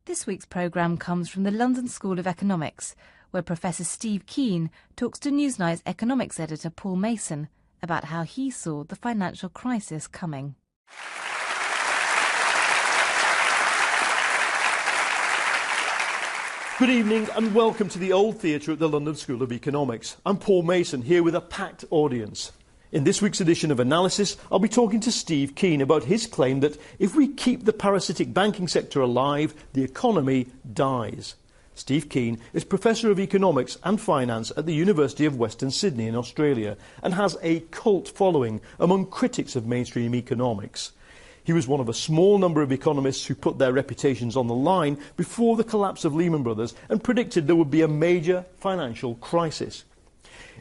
This week's programme comes from the London School of Economics, where Professor Steve Keen talks to Newsnight's economics editor Paul Mason about how he saw the financial crisis coming. Good evening and welcome to the Old Theatre at the London School of Economics. I'm Paul Mason, here with a packed audience. In this week's edition of Analysis, I'll be talking to Steve Keen about his claim that if we keep the parasitic banking sector alive, the economy dies. Steve Keen is Professor of Economics and Finance at the University of Western Sydney in Australia and has a cult following among critics of mainstream economics. He was one of a small number of economists who put their reputations on the line before the collapse of Lehman Brothers and predicted there would be a major financial crisis.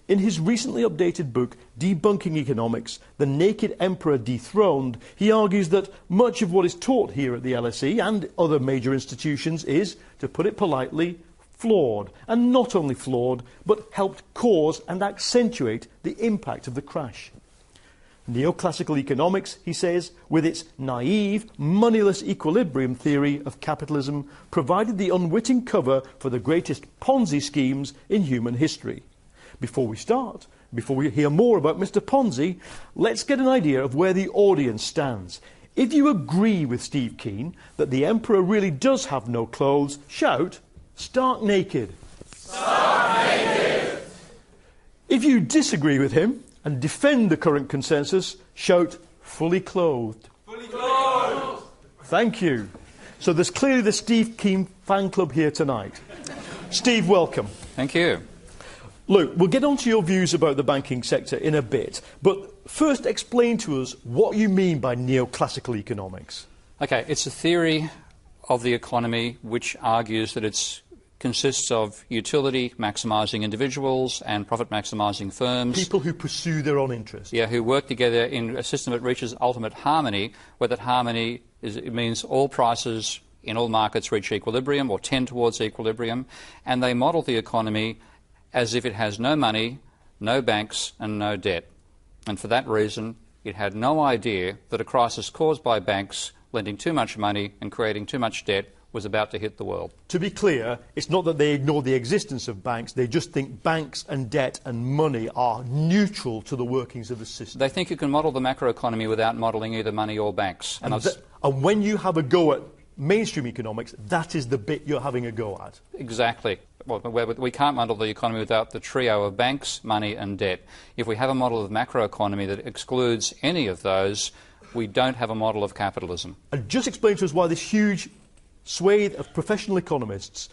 In his recently updated book, Debunking Economics, The Naked Emperor Dethroned, he argues that much of what is taught here at the LSE and other major institutions is, to put it politely, flawed. And not only flawed, but helped cause and accentuate the impact of the crash. Neoclassical economics, he says, with its naive, moneyless equilibrium theory of capitalism, provided the unwitting cover for the greatest Ponzi schemes in human history. Before we hear more about Mr. Ponzi, let's get an idea of where the audience stands. If you agree with Steve Keen that the emperor really does have no clothes, shout, "Stark naked." Stark naked! If you disagree with him and defend the current consensus, shout, "Fully clothed." Fully clothed! Thank you. So there's clearly the Steve Keen fan club here tonight. Steve, welcome. Thank you. Look, we'll get on to your views about the banking sector in a bit, but first explain to us what you mean by neoclassical economics. Okay, it's a theory of the economy which argues that it consists of utility maximising individuals and profit maximising firms. People who pursue their own interests. Yeah, who work together in a system that reaches ultimate harmony, where that harmony it means all prices in all markets reach equilibrium or tend towards equilibrium, and they model the economy as if it has no money, no banks and no debt. And for that reason, it had no idea that a crisis caused by banks lending too much money and creating too much debt was about to hit the world. To be clear, it's not that they ignore the existence of banks, they just think banks and debt and money are neutral to the workings of the system. They think you can model the macroeconomy without modelling either money or banks. And when you have a go at mainstream economics, that is the bit you're having a go at. Exactly. Well, we can't model the economy without the trio of banks, money and debt. If we have a model of macroeconomy that excludes any of those, we don't have a model of capitalism. And just explain to us why this huge swathe of professional economists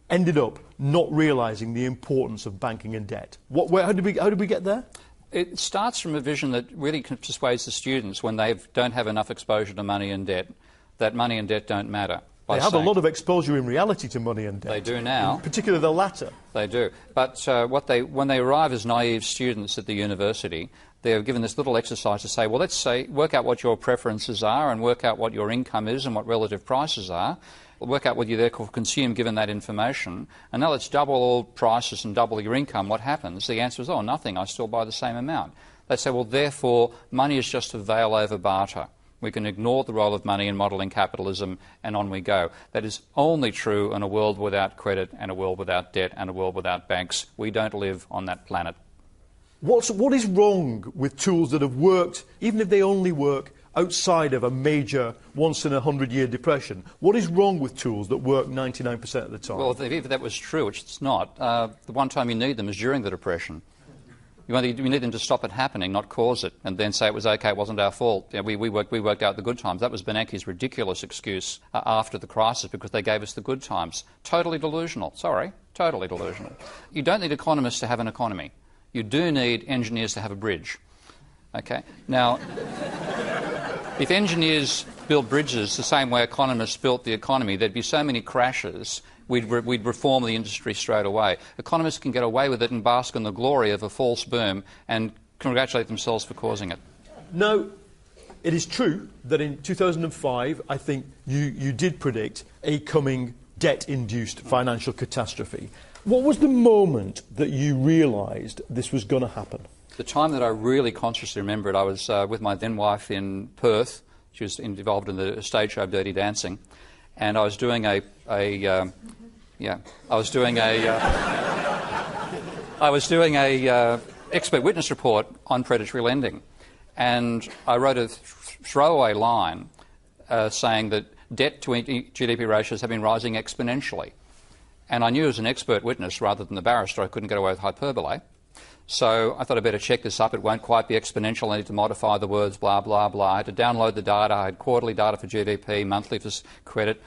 ended up not realising the importance of banking and debt. How did we get there? It starts from a vision that really persuades the students when they don't have enough exposure to money and debt, that money and debt don't matter. They have a lot of exposure in reality to money and debt. They do now. Particularly the latter. They do. But when they arrive as naive students at the university, they're given this little exercise to say, well, let's work out what your preferences are and work out what your income is and what relative prices are. We'll work out what you therefore consume given that information. And now let's double all prices and double your income. What happens? The answer is, oh, nothing. I still buy the same amount. They say, well, therefore, money is just a veil over barter. We can ignore the role of money in modelling capitalism, and on we go. That is only true in a world without credit and a world without debt and a world without banks. We don't live on that planet. What is wrong with tools that have worked, even if they only work outside of a major once-in-a-100-year depression? What is wrong with tools that work 99% of the time? Well, if that was true, which it's not, the one time you need them is during the depression. You need them to stop it happening, not cause it, and then say it was okay, it wasn't our fault. You know, we worked out the good times. That was Bernanke's ridiculous excuse after the crisis because they gave us the good times. Totally delusional. Sorry, totally delusional. You don't need economists to have an economy. You do need engineers to have a bridge. Okay? Now, if engineers built bridges the same way economists built the economy, there'd be so many crashes. We'd reform the industry straight away. Economists can get away with it and bask in the glory of a false boom and congratulate themselves for causing it. No, it is true that in 2005, I think you did predict a coming debt-induced financial catastrophe. What was the moment that you realised this was going to happen? The time that I really consciously remember it, I was with my then wife in Perth. She was involved in the stage show of Dirty Dancing. and I was doing I was doing a expert witness report on predatory lending, and I wrote a throwaway line saying that debt to GDP ratios have been rising exponentially. And I knew as an expert witness, rather than the barrister, I couldn't get away with hyperbole. So I thought I'd better check this up. It won't quite be exponential. I need to modify the words, blah, blah, blah. I had to download the data. I had quarterly data for GDP, monthly for credit.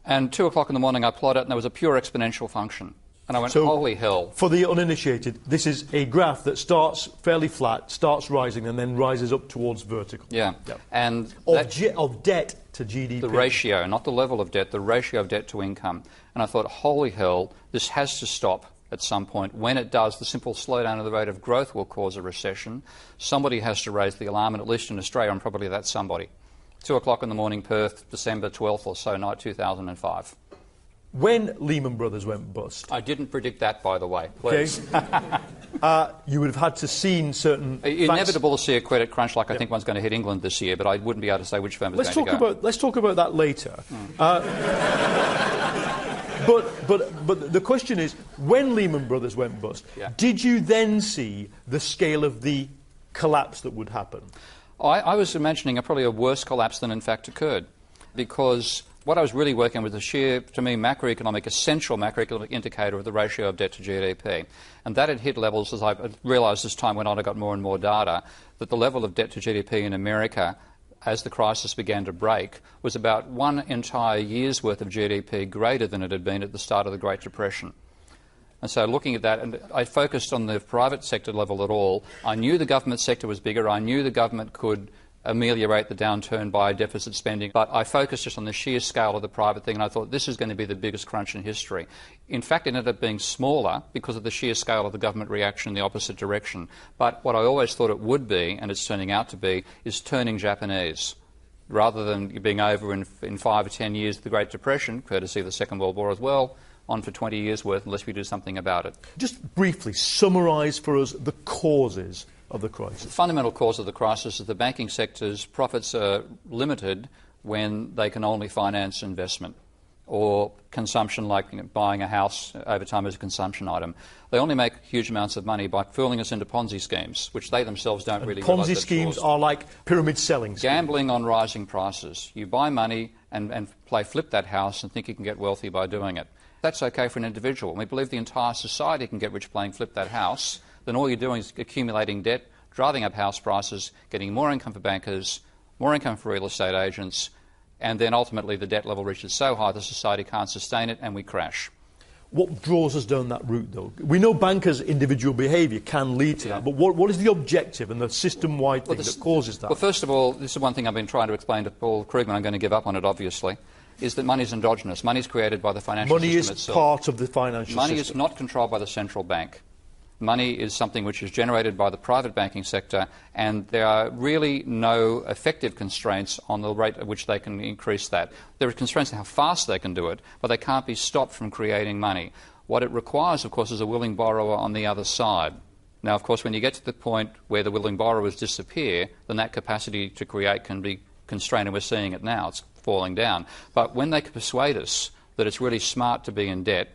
And 2 o'clock in the morning, I plotted it, and there was a pure exponential function. And I went, so, holy hell. For the uninitiated, this is a graph that starts fairly flat, starts rising, and then rises up towards vertical. Yeah. Yep. And of debt to GDP. The ratio, not the level of debt, the ratio of debt to income. And I thought, holy hell, this has to stop at some point. When it does, the simple slowdown of the rate of growth will cause a recession. Somebody has to raise the alarm, and at least in Australia, and probably that's somebody. 2 o'clock in the morning, Perth, December 12th or so, night 2005. When Lehman Brothers went bust... I didn't predict that, by the way. Please. Okay. You would have had to seen certain... Inevitable to see a credit crunch like I think one's going to hit England this year, but I wouldn't be able to say which firm is going to go. Let's talk about that later. But the question is, when Lehman Brothers went bust, did you then see the scale of the collapse that would happen? I was imagining probably a worse collapse than in fact occurred, because what I was really working on was the sheer, to me, essential macroeconomic indicator of the ratio of debt to GDP. And that had hit levels, as I realised as time went on, I got more and more data, that the level of debt to GDP in America, as the crisis began to break, was about one entire year's worth of GDP greater than it had been at the start of the Great Depression. And so looking at that, and I focused on the private sector level at all. I knew the government sector was bigger. I knew the government could ameliorate the downturn by deficit spending, but I focused just on the sheer scale of the private thing, and I thought this is going to be the biggest crunch in history. In fact, it ended up being smaller because of the sheer scale of the government reaction in the opposite direction. But what I always thought it would be, and it's turning out to be, is turning Japanese. Rather than being over in 5 or 10 years of the Great Depression, courtesy of the Second World War as well, on for 20 years' worth unless we do something about it. Just briefly summarise for us the causes of the crisis. The fundamental cause of the crisis is the banking sector's profits are limited when they can only finance investment or consumption, like buying a house over time as a consumption item. They only make huge amounts of money by fooling us into Ponzi schemes, which they themselves don't really realise. Ponzi schemes are like pyramid selling schemes. Gambling on rising prices. You buy money and flip that house and think you can get wealthy by doing it. That's okay for an individual. When we believe the entire society can get rich playing flip that house, then all you're doing is accumulating debt, driving up house prices, getting more income for bankers, more income for real estate agents, and then ultimately the debt level reaches so high the society can't sustain it and we crash. What draws us down that route, though? We know bankers' individual behaviour can lead to that, but what is the objective and the system-wide thing that causes that? Well, first of all, this is one thing I've been trying to explain to Paul Krugman. I'm going to give up on it, obviously, is that money is endogenous. Money is created by the financial system itself. Money is part of the financial system. Money is not controlled by the central bank. Money is something which is generated by the private banking sector, and there are really no effective constraints on the rate at which they can increase that. There are constraints on how fast they can do it, but they can't be stopped from creating money. What it requires, of course, is a willing borrower on the other side. Now, of course, when you get to the point where the willing borrowers disappear, then that capacity to create can be constrained, and we're seeing it now. It's falling down. But when they can persuade us that it's really smart to be in debt,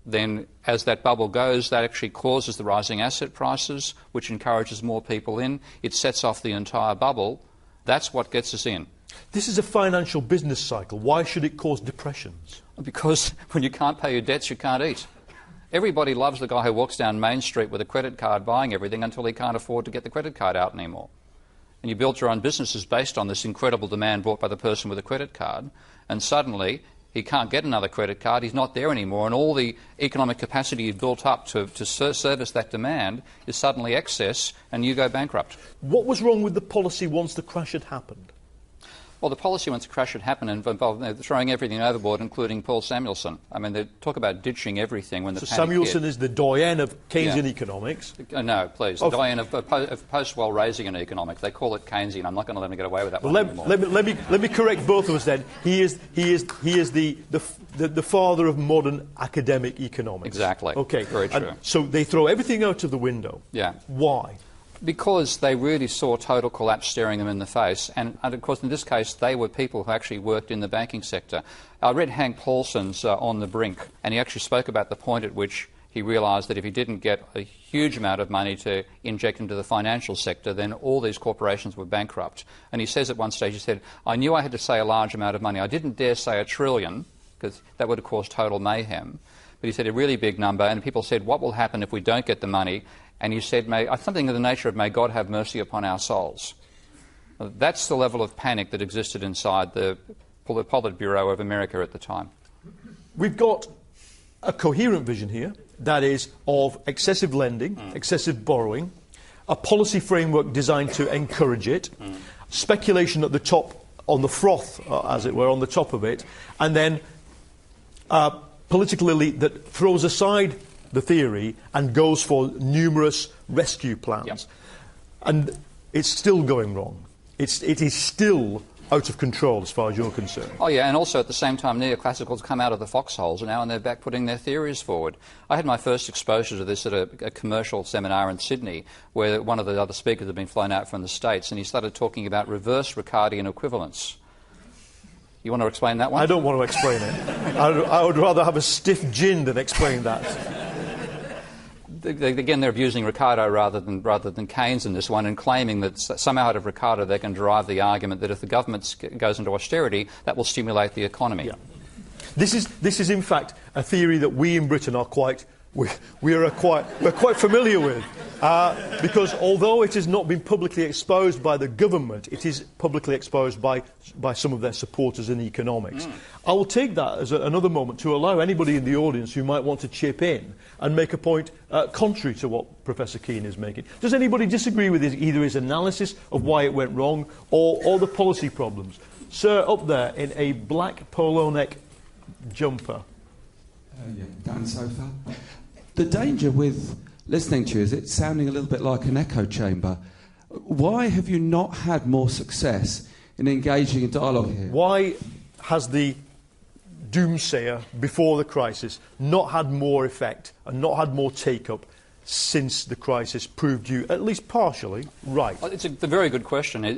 then as that bubble goes, that actually causes the rising asset prices, which encourages more people in. It sets off the entire bubble. That's what gets us in. This is a financial business cycle. Why should it cause depressions? Because when you can't pay your debts, you can't eat. Everybody loves the guy who walks down Main Street with a credit card buying everything until he can't afford to get the credit card out anymore. And you built your own businesses based on this incredible demand brought by the person with a credit card, and suddenly he can't get another credit card, he's not there anymore, and all the economic capacity you've built up to service that demand is suddenly excess, and you go bankrupt. What was wrong with the policy once the crash had happened? Well, the policy once the crash had happened involved throwing everything overboard, including Paul Samuelson. I mean, they talk about ditching everything when the panic Samuelson hit. is the doyen of Keynesian economics. No, please. The doyen of post-Wellraysian economics. They call it Keynesian. I'm not going to let them get away with that one anymore. Let me correct both of us then. He is the father of modern academic economics. Exactly. Okay. Very true. So they throw everything out of the window. Yeah. Why? Because they really saw total collapse staring them in the face, and of course in this case they were people who actually worked in the banking sector. I read Hank Paulson's On the Brink, and he actually spoke about the point at which he realised that if he didn't get a huge amount of money to inject into the financial sector, then all these corporations were bankrupt. And he says at one stage, he said, I knew I had to say a large amount of money. I didn't dare say $1 trillion, because that would have caused total mayhem. But he said a really big number, and people said, what will happen if we don't get the money? And he said, something of the nature of, may God have mercy upon our souls. That's the level of panic that existed inside the Politburo of America at the time. We've got a coherent vision here, that is, of excessive lending, excessive borrowing, a policy framework designed to encourage it, speculation at the top, on the froth, as it were, on the top of it, and then a political elite that throws aside the theory and goes for numerous rescue plans. Yep. And it's still going wrong. It is still out of control as far as you're concerned. Oh yeah, and also at the same time neoclassicals come out of the foxholes now and they're back putting their theories forward. I had my first exposure to this at a commercial seminar in Sydney where one of the other speakers had been flown out from the States, and he started talking about reverse Ricardian equivalence. You want to explain that one? I don't want to explain it. I would rather have a stiff gin than explain that. Again, they're abusing Ricardo rather than Keynes in this one, and claiming that somehow out of Ricardo they can derive the argument that if the government goes into austerity, that will stimulate the economy. Yeah. This is in fact a theory that we in Britain are quite familiar with, because although it has not been publicly exposed by the government, it is publicly exposed by some of their supporters in economics. I will take that as another moment to allow anybody in the audience who might want to chip in and make a point contrary to what Professor Keane is making. Does anybody disagree with either his analysis of why it went wrong or the policy problems? Sir, up there in a black polo neck jumper. Dan Sofa. The danger with listening to you is it's sounding a little bit like an echo chamber. Why have you not had more success in engaging in dialogue here? Why has the doomsayer before the crisis not had more effect and not had more take-up since the crisis proved you at least partially right? It's a very good question. There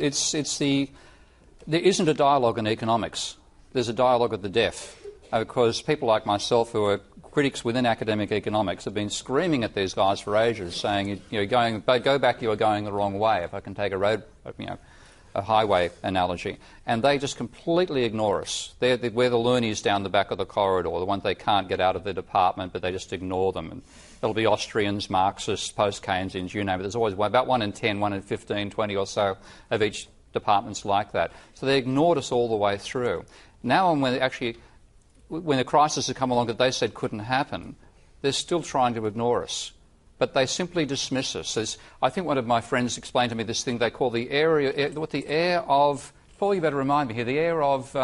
isn't a dialogue in economics. There's a dialogue of the deaf, because people like myself who are critics within academic economics have been screaming at these guys for ages, saying, go back, you are going the wrong way, if I can take a highway analogy. And they just completely ignore us. We're the loonies down the back of the corridor, the ones they can't get out of their department, but they just ignore them. And it'll be Austrians, Marxists, post-Keynesians, you name it. There's always about 1 in 10, 1 in 15, 20 or so of each department's like that. So they ignored us all the way through. Now when the crisis had come along that they said couldn't happen, they're still trying to ignore us. But they simply dismiss us. I think one of my friends explained to me this thing they call the air of, Paul, you better remind me here, the air of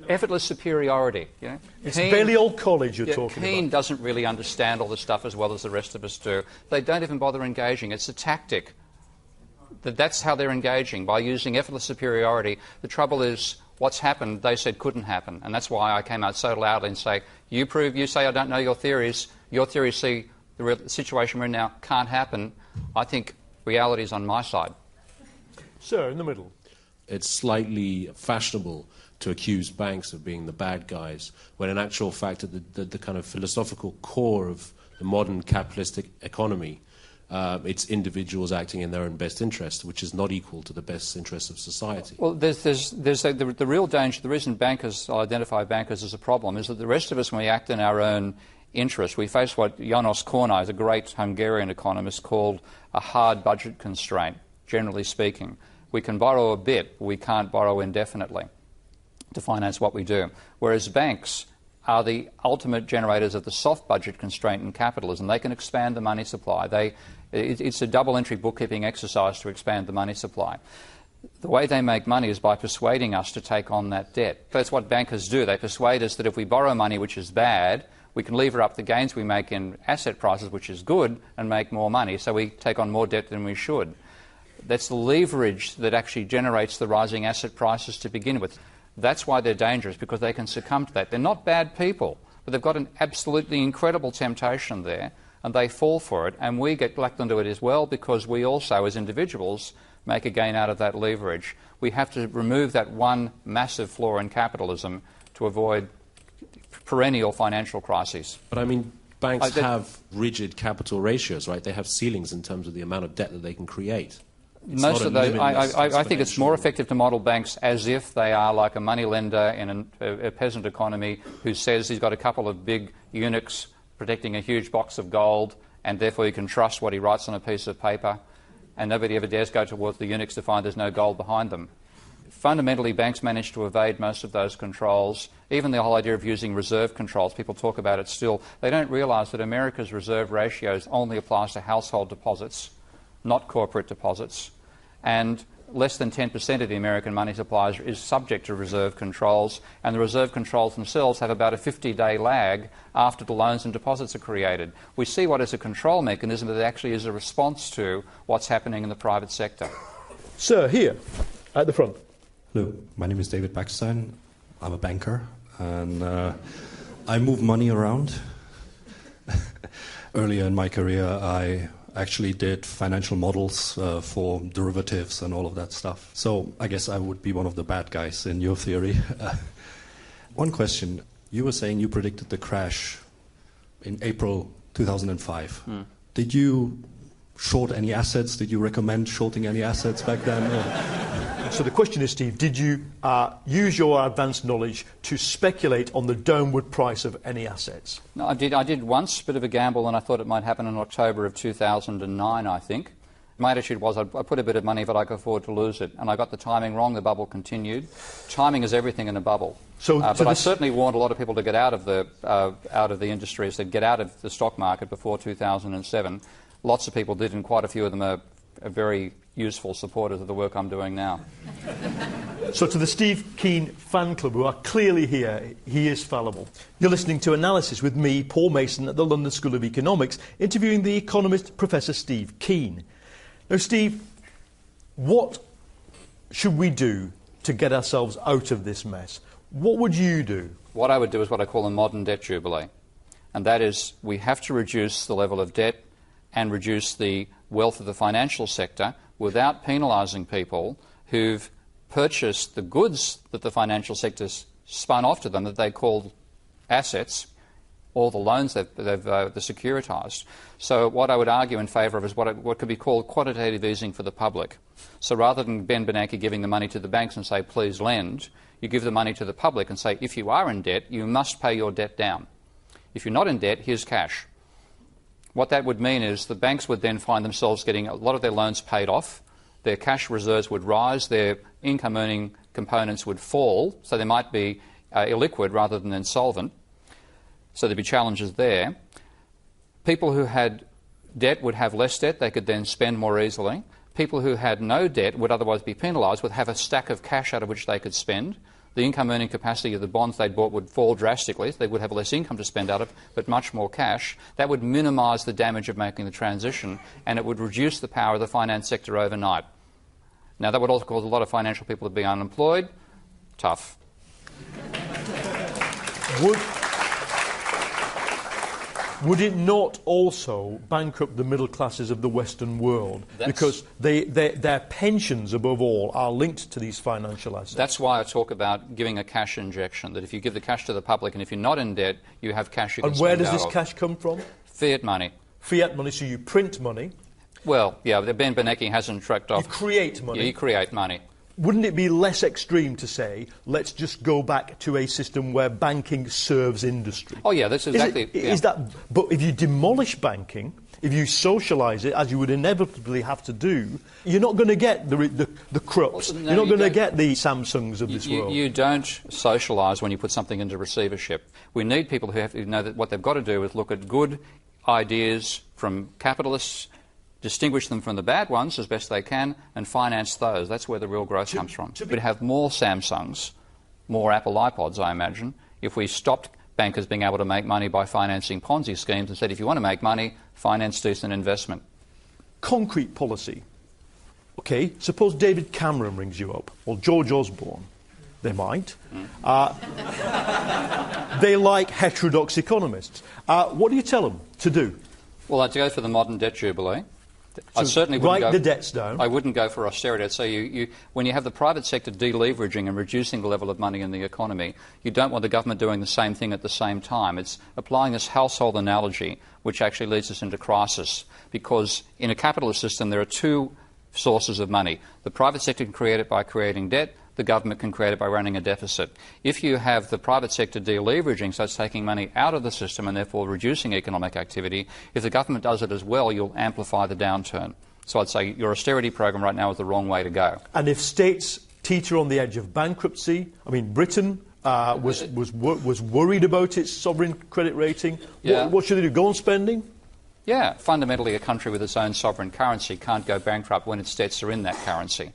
effortless superiority. You know? It's Balliol College you're talking about. Keane doesn't really understand all this stuff as well as the rest of us do. They don't even bother engaging. It's a tactic. That's how they're engaging, by using effortless superiority. The trouble is, what's happened, they said couldn't happen. And that's why I came out so loudly and say, you say I don't know your theories see the situation we're in now can't happen. I think reality is on my side. Sir, in the middle. It's slightly fashionable to accuse banks of being the bad guys, when in actual fact at the kind of philosophical core of the modern capitalistic economy, it's individuals acting in their own best interest, which is not equal to the best interest of society. Well, the real danger, the reason bankers identify bankers as a problem, is that the rest of us, when we act in our own interest, we face what János Kornai, a great Hungarian economist, called a hard budget constraint, generally speaking. We can borrow a bit, but we can't borrow indefinitely to finance what we do. Whereas banks are the ultimate generators of the soft budget constraint in capitalism. They can expand the money supply. It's a double-entry bookkeeping exercise to expand the money supply. The way they make money is by persuading us to take on that debt. That's what bankers do. They persuade us that if we borrow money, which is bad, we can lever up the gains we make in asset prices, which is good, and make more money. So we take on more debt than we should. That's the leverage that actually generates the rising asset prices to begin with. That's why they're dangerous, because they can succumb to that. They're not bad people, but they've got an absolutely incredible temptation there and they fall for it, and we get lucked into it as well because we also, as individuals, make a gain out of that leverage. We have to remove that one massive flaw in capitalism to avoid perennial financial crises. But I mean, banks have rigid capital ratios, right? They have ceilings in terms of the amount of debt that they can create. Most of those, I think it's more effective to model banks as if they are like a money lender in a peasant economy who says he's got a couple of big eunuchs protecting a huge box of gold, and therefore you can trust what he writes on a piece of paper, and nobody ever dares go towards the eunuchs to find there's no gold behind them. Fundamentally, banks manage to evade most of those controls. Even the whole idea of using reserve controls, people talk about it still. They don't realise that America's reserve ratios only applies to household deposits, not corporate deposits. And less than 10% of the American money supply is subject to reserve controls, and the reserve controls themselves have about a 50-day lag after the loans and deposits are created. We see what is a control mechanism that actually is a response to what's happening in the private sector. Sir, here, at the front. Hello, my name is David Backstein. I'm a banker, and I move money around. Earlier in my career, I actually did financial models for derivatives and all of that stuff. So I guess I would be one of the bad guys in your theory. One question. You were saying you predicted the crash in April 2005. Did you short any assets? Did you recommend shorting any assets back then? So the question is, Steve, did you use your advanced knowledge to speculate on the downward price of any assets? No, I did once, a bit of a gamble, and I thought it might happen in October of 2009, I think. My attitude was I put a bit of money, but I could afford to lose it. And I got the timing wrong. The bubble continued. Timing is everything in a bubble. But I certainly warned a lot of people to get out of the industry, so get out of the stock market before 2007. Lots of people did, and quite a few of them are very useful supporters of the work I'm doing now. So to the Steve Keen fan club, who are clearly here, he is fallible. You're listening to Analysis with me, Paul Mason, at the London School of Economics, interviewing the economist Professor Steve Keen. Now, Steve, what should we do to get ourselves out of this mess? What would you do? What I would do is what I call a modern debt jubilee. And that is, we have to reduce the level of debt and reduce the wealth of the financial sector without penalising people who've purchased the goods that the financial sector's spun off to them that they call assets, or the loans that they've securitised. So what I would argue in favour of is what could be called quantitative easing for the public. So rather than Ben Bernanke giving the money to the banks and say, please lend, you give the money to the public and say, if you are in debt, you must pay your debt down. If you're not in debt, here's cash. What that would mean is the banks would then find themselves getting a lot of their loans paid off, their cash reserves would rise, their income-earning components would fall, so they might be illiquid rather than insolvent, so there'd be challenges there. People who had debt would have less debt, they could then spend more easily. People who had no debt would otherwise be penalised, would have a stack of cash out of which they could spend. The income-earning capacity of the bonds they'd bought would fall drastically. So they would have less income to spend out of, but much more cash. That would minimise the damage of making the transition, and it would reduce the power of the finance sector overnight. Now, that would also cause a lot of financial people to be unemployed. Tough. Would it not also bankrupt the middle classes of the Western world? Because their pensions, above all, are linked to these financial assets. That's why I talk about giving a cash injection, that if you give the cash to the public and if you're not in debt, you have cash you can spend out of. And where does this cash come from? Fiat money. Fiat money, so you print money. Well, yeah, Ben Bernanke hasn't tracked off. You create money. Yeah, you create money. Wouldn't it be less extreme to say, let's just go back to a system where banking serves industry? Oh, yeah, that's exactly... But if you demolish banking, if you socialise it, as you would inevitably have to do, you're not going to get the Krupps. You're not going to get the Samsungs of this world. You don't socialise when you put something into receivership. We need people who have to know that what they've got to do is look at good ideas from capitalists, distinguish them from the bad ones as best they can, and finance those. That's where the real growth comes from. We'd have more Samsungs, more Apple iPods, I imagine, if we stopped bankers being able to make money by financing Ponzi schemes and said, if you want to make money, finance decent investment. Concrete policy. OK, suppose David Cameron rings you up, or George Osborne. They might. They like heterodox economists. What do you tell them to do? Well, I'd go for the modern debt jubilee. I certainly wouldn't write the debts down. I wouldn't go for austerity. So when you have the private sector deleveraging and reducing the level of money in the economy, you don't want the government doing the same thing at the same time. It's applying this household analogy which actually leads us into crisis, because in a capitalist system there are two sources of money. The private sector can create it by creating debt. The government can create it by running a deficit. If you have the private sector deleveraging, so it's taking money out of the system and therefore reducing economic activity, if the government does it as well, you'll amplify the downturn. So I'd say your austerity program right now is the wrong way to go. And if states teeter on the edge of bankruptcy, I mean, Britain was worried about its sovereign credit rating. Yeah. What should they do? Go on spending? Yeah, fundamentally a country with its own sovereign currency can't go bankrupt when its debts are in that currency.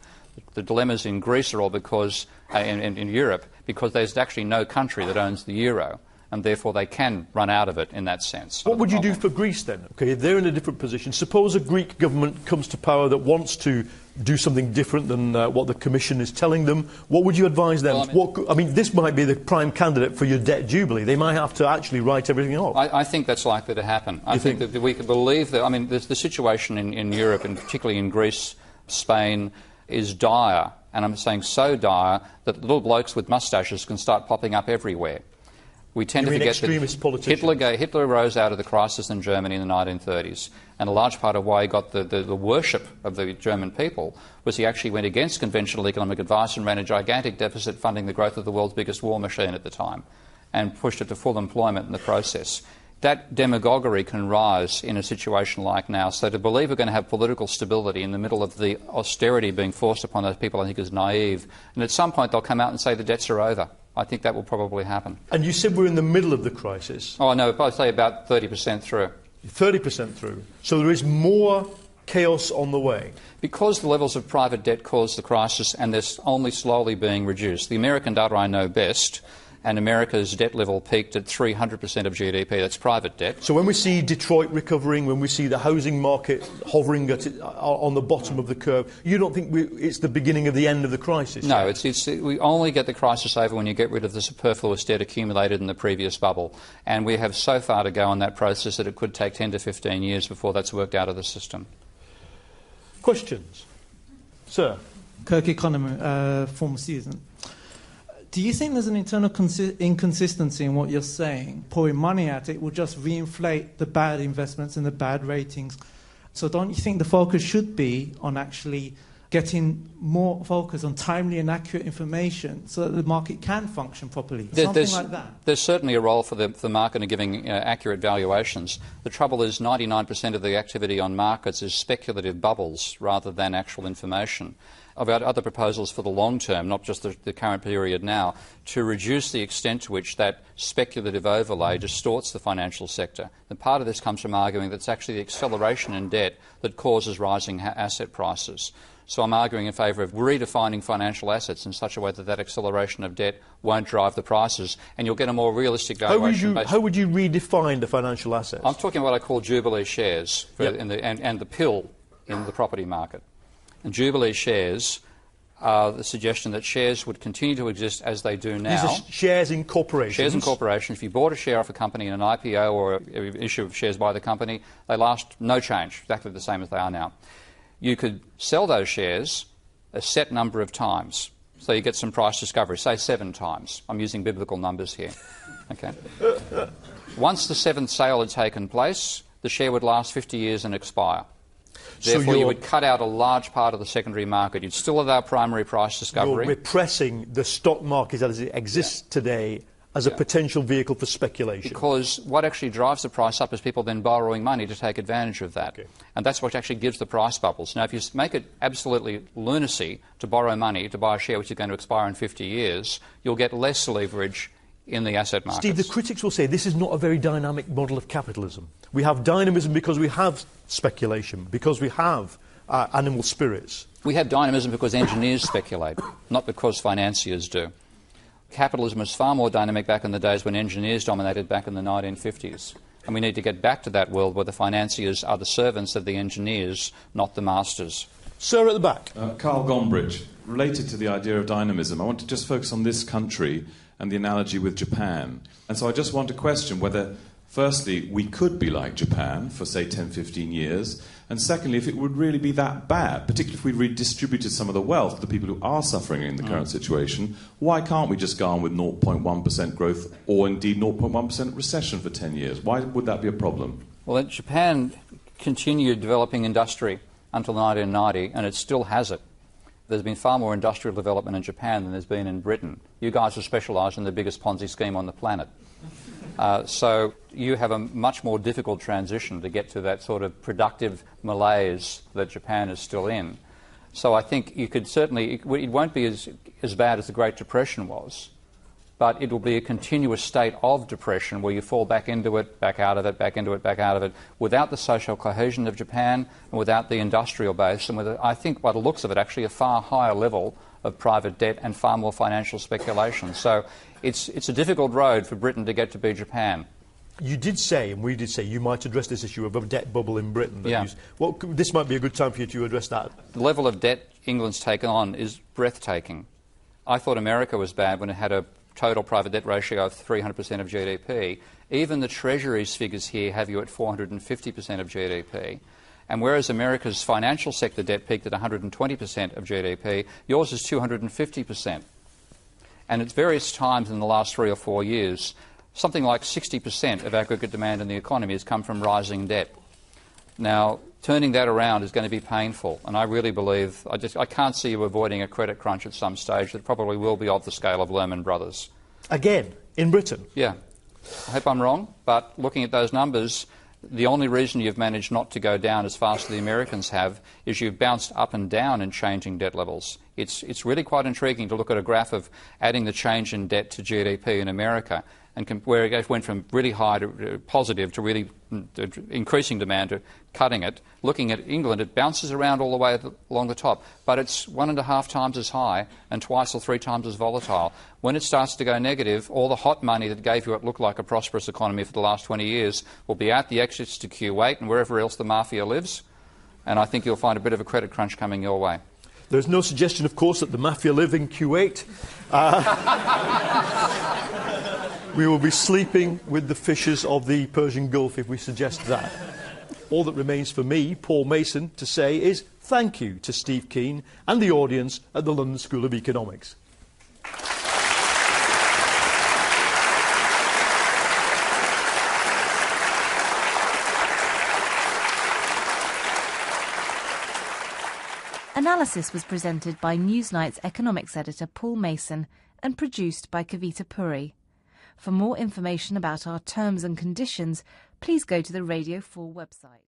The dilemmas in Greece are all because, in Europe, because there's actually no country that owns the euro, and therefore they can run out of it in that sense. What would you do for Greece then? Okay, they're in a different position. Suppose a Greek government comes to power that wants to do something different than what the Commission is telling them. What would you advise them? Well, this might be the prime candidate for your debt jubilee. They might have to actually write everything off. I think that's likely to happen. I think that we can believe that. I mean, the situation in Europe, and particularly in Greece, Spain, is dire, and I'm saying so dire that little blokes with moustaches can start popping up everywhere. We tend to forget extremist that politicians? Hitler rose out of the crisis in Germany in the 1930s, and a large part of why he got the worship of the German people was he actually went against conventional economic advice and ran a gigantic deficit funding the growth of the world's biggest war machine at the time, and pushed it to full employment in the process. That demagoguery can rise in a situation like now. So to believe we're going to have political stability in the middle of the austerity being forced upon those people, I think, is naive. And at some point they'll come out and say the debts are over. I think that will probably happen. And you said we're in the middle of the crisis. Oh, no, I'd say about 30% through. 30% through. So there is more chaos on the way. Because the levels of private debt caused the crisis, and they're only slowly being reduced. The American data I know best, and America's debt level peaked at 300% of GDP. That's private debt. So when we see Detroit recovering, when we see the housing market hovering on the bottom of the curve, you don't think it's the beginning of the end of the crisis? No, we only get the crisis over when you get rid of the superfluous debt accumulated in the previous bubble. And we have so far to go on that process that it could take 10 to 15 years before that's worked out of the system. Questions? Sir? Kirk Economy, former student. Do you think there's an internal inconsistency in what you're saying? Pouring money at it will just reinflate the bad investments and the bad ratings. So don't you think the focus should be on actually getting more focus on timely and accurate information so that the market can function properly? Something like that. There's certainly a role for the market in giving accurate valuations. The trouble is 99% of the activity on markets is speculative bubbles rather than actual information. I've got other proposals for the long term, not just the current period now, to reduce the extent to which that speculative overlay distorts the financial sector. And part of this comes from arguing that it's actually the acceleration in debt that causes rising asset prices. So I'm arguing in favour of redefining financial assets in such a way that that acceleration of debt won't drive the prices, and you'll get a more realistic valuation. How would you redefine the financial assets? I'm talking what I call Jubilee shares and the pill in the property market. And Jubilee shares are the suggestion that shares would continue to exist as they do now. These are shares in corporations? Shares in corporations. If you bought a share of a company in an IPO or an issue of shares by the company, they last no change, exactly the same as they are now. You could sell those shares a set number of times. So you get some price discovery, say 7 times. I'm using biblical numbers here. Okay. Once the 7th sale had taken place, the share would last 50 years and expire. Therefore, you would cut out a large part of the secondary market. You'd still allow primary price discovery. You're repressing the stock market as it exists today as a potential vehicle for speculation. Because what actually drives the price up is people then borrowing money to take advantage of that. Okay. And that's what actually gives the price bubbles. Now, if you make it absolutely lunacy to borrow money to buy a share which is going to expire in 50 years, you'll get less leverage in the asset markets. Steve, the critics will say this is not a very dynamic model of capitalism. We have dynamism because we have speculation, because we have animal spirits. We have dynamism because engineers speculate, not because financiers do. Capitalism was far more dynamic back in the days when engineers dominated back in the 1950s. And we need to get back to that world where the financiers are the servants of the engineers, not the masters. Sir at the back. Carl Gombrich, related to the idea of dynamism, I want to just focus on this country and the analogy with Japan. And so I just want to question whether Firstly, we could be like Japan for, say, 10, 15 years. And secondly, if it would really be that bad, particularly if we redistributed some of the wealth to the people who are suffering in the current situation, why can't we just go on with 0.1% growth or indeed 0.1% recession for 10 years? Why would that be a problem? Well, Japan continued developing industry until 1990, and it still has it. There's been far more industrial development in Japan than there's been in Britain. You guys are specialised in the biggest Ponzi scheme on the planet. So you have a much more difficult transition to get to that sort of productive malaise that Japan is still in. So I think you could certainly, it won't be as bad as the Great Depression was, but it will be a continuous state of depression where you fall back into it, back out of it, back into it, back out of it, without the social cohesion of Japan and without the industrial base, and with, I think, by the looks of it, actually a far higher level of private debt and far more financial speculation. So it's a difficult road for Britain to get to be Japan. You did say, and we did say, you might address this issue of a debt bubble in Britain. Yeah. This might be a good time for you to address that. The level of debt England's taken on is breathtaking. I thought America was bad when it had a total private debt ratio of 300% of GDP. Even the Treasury's figures here have you at 450% of GDP. And whereas America's financial sector debt peaked at 120% of GDP, yours is 250%. And at various times in the last 3 or 4 years, something like 60% of aggregate demand in the economy has come from rising debt. Now, turning that around is going to be painful, and I really believe, I can't see you avoiding a credit crunch at some stage that probably will be of the scale of Lehman Brothers. Again, in Britain? Yeah. I hope I'm wrong, but looking at those numbers, the only reason you've managed not to go down as fast as the Americans have is you've bounced up and down in changing debt levels. It's really quite intriguing to look at a graph of adding the change in debt to GDP in America, and where it went from really high to positive to really increasing demand to cutting it. Looking at England, it bounces around all the way along the top, but it's 1.5 times as high and twice or 3 times as volatile. When it starts to go negative, all the hot money that gave you what looked like a prosperous economy for the last 20 years will be out the exits to Kuwait and wherever else the mafia lives, and I think you'll find a bit of a credit crunch coming your way. There's no suggestion, of course, that the mafia live in Kuwait. We will be sleeping with the fishes of the Persian Gulf if we suggest that. All that remains for me, Paul Mason, to say is thank you to Steve Keen and the audience at the London School of Economics. Analysis was presented by Newsnight's economics editor Paul Mason and produced by Kavita Puri. For more information about our terms and conditions, please go to the Radio 4 website.